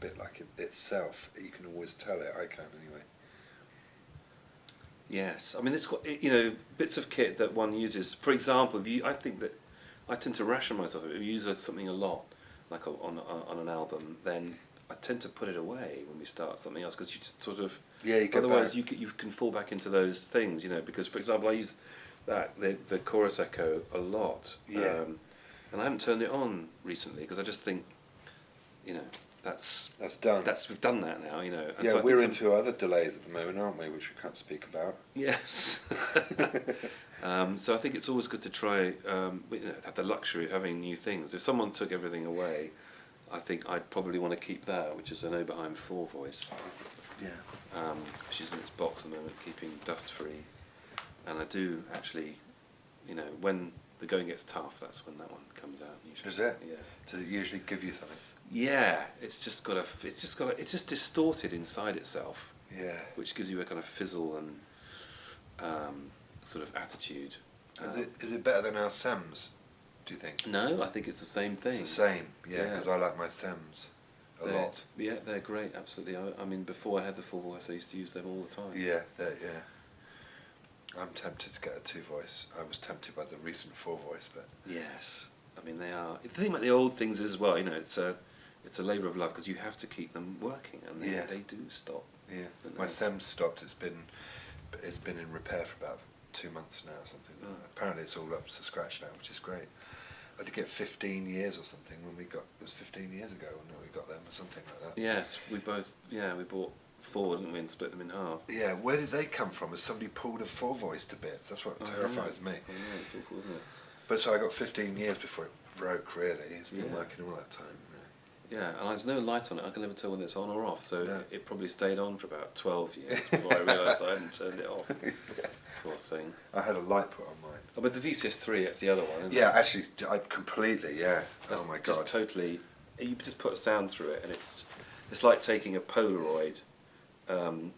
bit like itself. You can always tell it. I can anyway. Yes, I mean it's got bits of kit that one uses. For example, I think that I tend to ration myself. If you use something a lot, like on an album, then I tend to put it away when we start something else because you just sort of you get otherwise back. you can fall back into those things, because for example I use the chorus echo a lot, and I haven't turned it on recently because I just think that's done. We've done that now, And Yeah, so we're into other delays at the moment, aren't we? Which we can't speak about. Yes. So I think it's always good to try, have the luxury of having new things. If someone took everything away, I think I'd probably want to keep that, which is an Oberheim 4 voice. Yeah. Which is in its box at the moment, keeping dust free. And I do actually, when the going gets tough, that's when that one comes out usually. Does it? Yeah. Does it usually give you something? Yeah, it's just distorted inside itself. Yeah. Which gives you a kind of fizzle and sort of attitude. Is it better than our Sems, do you think? No, I think it's the same thing. It's the same, because I like my Sems a lot. Yeah, they're great, absolutely. I mean, before I had the 4 voice, I used to use them all the time. Yeah. I'm tempted to get a 2 voice. I was tempted by the recent 4 voice, but... Yes. I mean, they are... The thing about the old things is, as well, it's a labour of love because you have to keep them working, and they do stop. Yeah, my Sems stopped. It's been in repair for about 2 months now or something. Oh. Apparently it's all up to scratch now, which is great. I did get 15 years or something when it was 15 years ago when we got them or something like that. Yes, we bought 4, didn't we, and split them in half. Yeah, where did they come from? Has somebody pulled a 4 voice to bits? That's what terrifies me. Oh, yeah, it's awful, isn't it? But so I got 15 years before it broke, really. It's been working all that time. Yeah, and there's no light on it. I can never tell when it's on or off, so it probably stayed on for about 12 years before I realised I hadn't turned it off. Poor thing. I had a light put on mine. Oh, but the VCS3, that's the other one, isn't it? Actually, I completely, That's oh my God. Just totally, you just put a sound through it and it's like taking a Polaroid.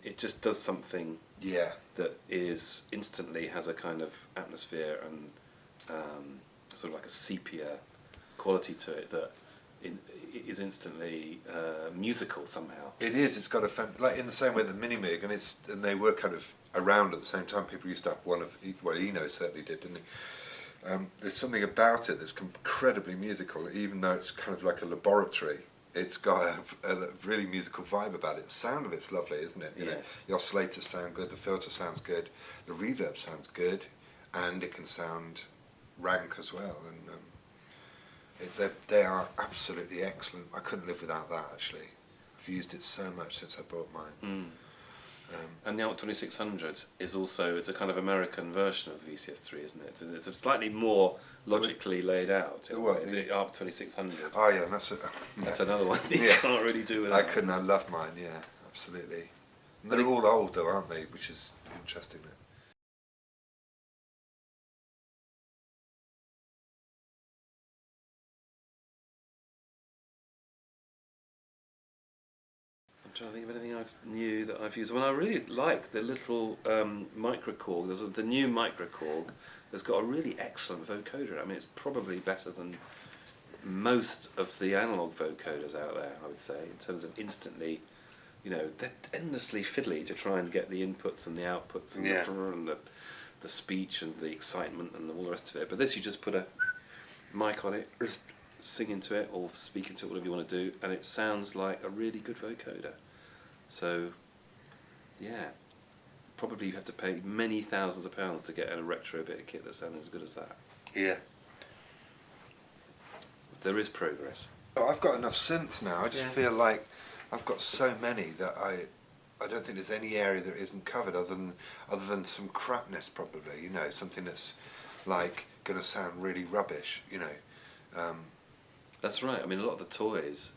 It just does something that is instantly has a kind of atmosphere and sort of like a sepia quality to it that is instantly musical somehow. It is. It's got a like in the same way the Mini Mig, and they were kind of around at the same time. People used to have one of Eno certainly did, didn't he? There's something about it that's incredibly musical, even though it's kind of like a laboratory. It's got a really musical vibe about it. The sound of it's lovely, isn't it? You know, the oscillators sound good, the filter sounds good, the reverb sounds good, and it can sound rank as well. And they are absolutely excellent. I couldn't live without that, actually. I've used it so much since I bought mine. And the ARC 2600 is also, it's a kind of American version of the VCS3, isn't it? It's a slightly more logically laid out. The ARC 2600. Oh yeah, that's another one you can't really do without. I love mine, yeah, absolutely. And they're all old though, aren't they? Which is interesting. I'm trying to think of anything new that I've used. Well, I really like the little microcorg. There's the new microcorg that's got a really excellent vocoder. I mean, it's probably better than most of the analog vocoders out there, I would say, in terms of instantly, they're endlessly fiddly to try and get the inputs and the outputs and the speech and the excitement and all the rest of it. But this, you just put a mic on it, sing into it or speak into it, whatever you want to do, and it sounds like a really good vocoder. So, yeah, probably you have to pay many thousands of pounds to get a retro bit of kit that sounds as good as that. Yeah. There is progress. Oh, I've got enough synths now. I just feel like I've got so many that I don't think there's any area that isn't covered other than some crapness probably. Something that's like going to sound really rubbish. That's right. I mean, a lot of the toys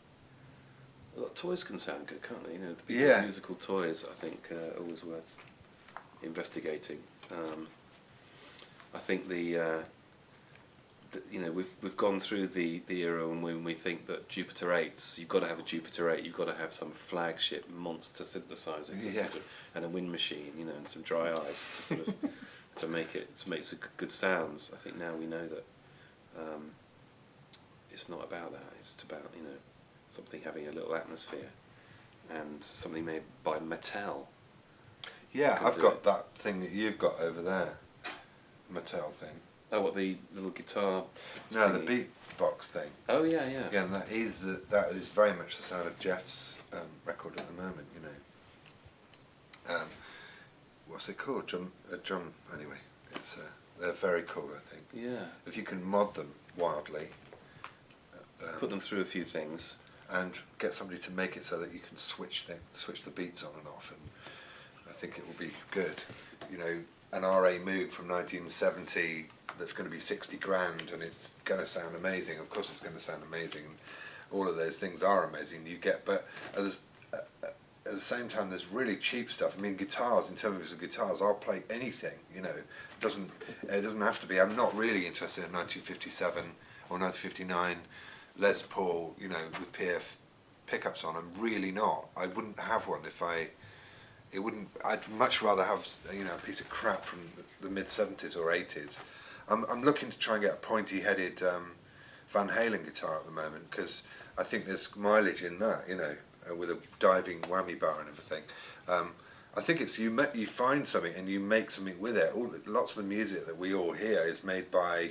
can sound good, can't they? The musical toys, I think, are always worth investigating. I think we've gone through the era when we think that Jupiter 8s, you've got to have a Jupiter 8, you've got to have some flagship monster synthesizer and a wind machine, and some dry ice to sort of to make good sounds. I think now we know that it's not about that. It's about something having a little atmosphere, and something made by Mattel. Yeah, Can I've do got it. that thing that you've got over there, Mattel thing. Oh, what, the little guitar? No, the thingy? beatbox thing. Oh yeah, yeah. Yeah, and that is very much the sound of Jeff's record at the moment. You know. What's it called? Drum. Anyway, they're very cool. I think. Yeah. If you can mod them wildly. Put them through a few things. And get somebody to make it so that you can switch the beats on and off, and I think it will be good. You know, an RA Moog from 1970 that's going to be 60 grand, and it's going to sound amazing. Of course, it's going to sound amazing. And all of those things are amazing. But at the same time, there's really cheap stuff. I mean, guitars. In terms of guitars, I'll play anything. You know, it doesn't have to be. I'm not really interested in 1957 or 1959. Les Paul, you know, with PF pickups on. I'm really not. I wouldn't have one if I'd much rather have, you know, a piece of crap from the mid 70s or 80s. I'm looking to try and get a pointy-headed Van Halen guitar at the moment, because I think there's mileage in that, you know, with a diving whammy bar and everything. I think it's you find something and you make something with it. Lots of the music that we all hear is made by,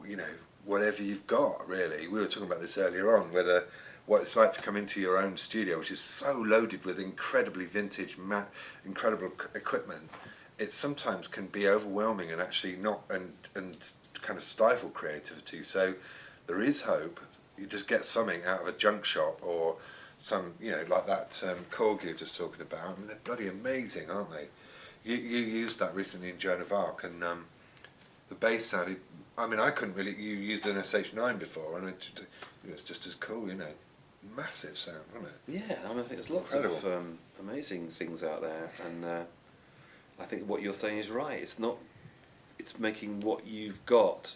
you know, whatever you've got, really. We were talking about this earlier on, what it's like to come into your own studio, which is so loaded with incredibly vintage, incredible equipment. It sometimes can be overwhelming and actually not, and kind of stifle creativity. So there is hope. You just get something out of a junk shop or some, you know, like that Korg you were just talking about. I mean, they're bloody amazing, aren't they? You used that recently in Joan of Arc, and the bass sounded. I mean, I couldn't really. You used an SH9 before, and it's just as cool, you know. Massive sound, wasn't it? Yeah, I mean, I think there's lots Incredible. of amazing things out there, and I think what you're saying is right. It's not. It's making what you've got